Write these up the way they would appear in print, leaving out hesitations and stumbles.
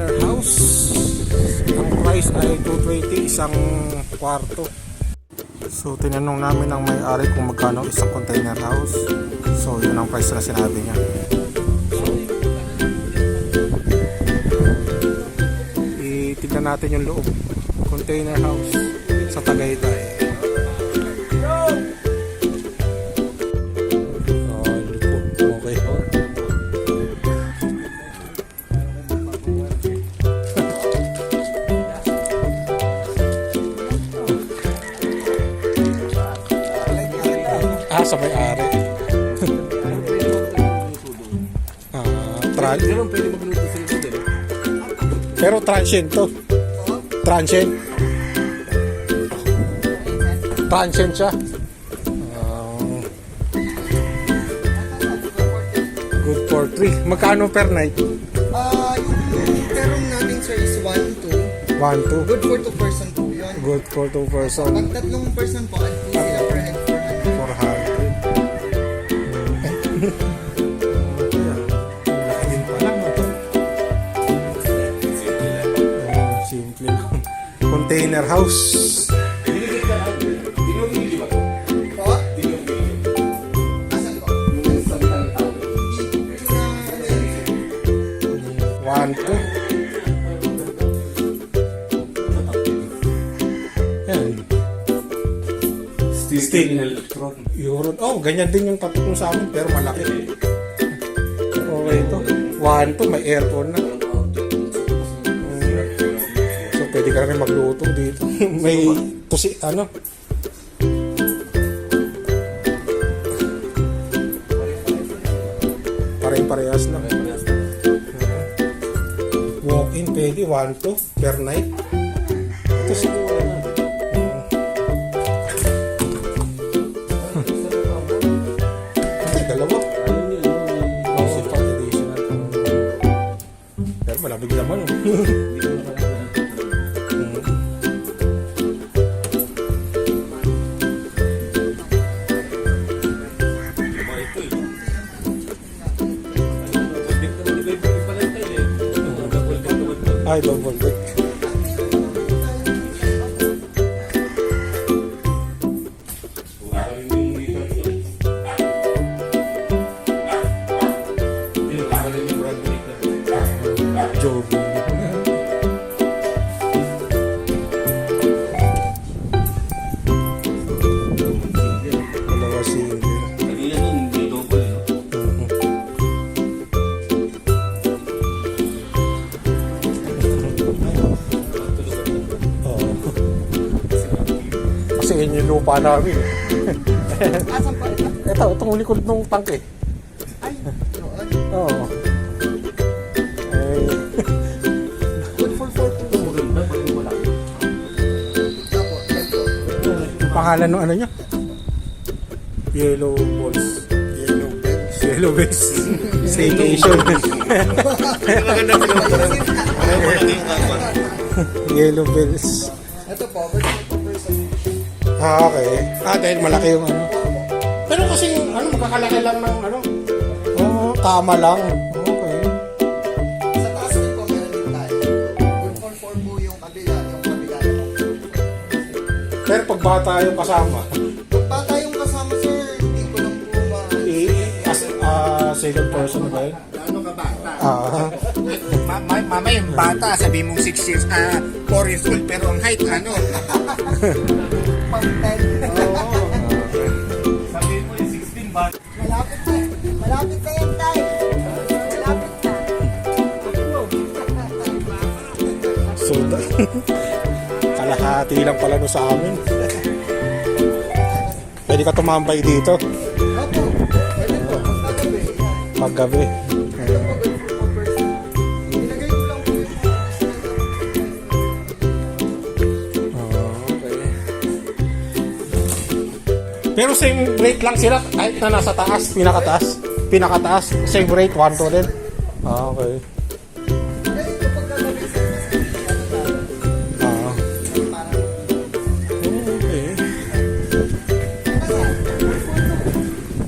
container house. Ang price ay 220 isang kwarto. So tinanong namin ang may-ari kung magkano isang container house. So yun ang price na sinabi niya. Itignan natin yung loob. Container house sa Tagaytay. Sa may-ari. Pero transient to. Transient. Transient siya. Good for 3. Magkano per night? Yung terong natin sir is 1-2. 1-2. Good for 2 person po yun. Good for 2 person. Pag tatlong person po, at least sila per head 400. 400. Simple lang. Container house. 1-2. Yan. Steel Euro. Oh, ganyan din yung tattoo sa amin pero malaki. Okay ito. 1-2, may aircon na. So pwede ka rin magluto dito. May tusi, ano? Parehas lang. Walk-in pwede 1-2 per night. Ito siguro na. Dalawa. Pero malabig naman. Ay, double deck. Jogging. Dalawa single. Kasi yun yung lupa namin. Asan pa ito? Itong likod ng tangke. Ay, noon. Oo. Good for 4-2. Maganda pa yung malaki. Pangalan ng ano niya? Yellow balls. Yellow bells. Staycation. Yellow bells. Ito po, good for 2 person. Okay. Dahil malaki yung ano. Pero kasi yung ano, makakalaki lang ng ano. Tama lang. Okay. Sa taas din po, meron din tayo. Good for 4 po yung kabila. Pero pag bata yung kasama. Pag bata yung kasama sir, hindi ko lang po Second person ba yun? Ano ka bata? Mama yung bata, sabi mong 6 years, 4 years old, pero ang height, ano? Pag 10. Sabi mo yung 16 ba? Malapit na. Malapit na yan tayo. Malapit na. So, kalahati lang pala no sa amin. Pwede ka tumambay dito. Opo. Pwede po. Magkagabi. Paggabi. Ito po, good for 4 person. Nilagay ko lang po yun. Okay. Pero same rate lang sila kahit na nasa taas, pinakataas, same rate, 1-2 din. Okay. Kasi kapag gagawin sir, mas Okay.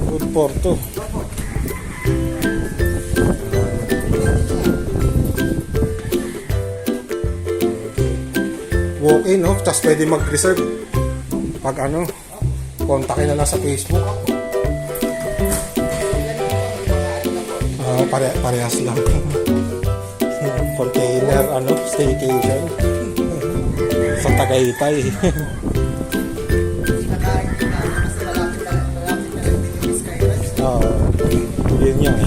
Good for 2. walk-in, no? Tapos pwede mag-reserve. Pag ano, kontakin na lang sa Facebook. Parehas lang. Container, ano, staycation. Sa Tagaytay. Oo. Yun yan.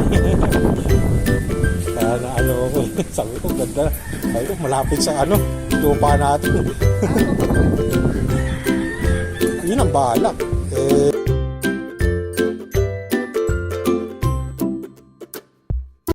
Kaya na ano ako. Sabi ko, ganda. Sabi ko, malapit sa ano, lupa natin. Yun ang balak.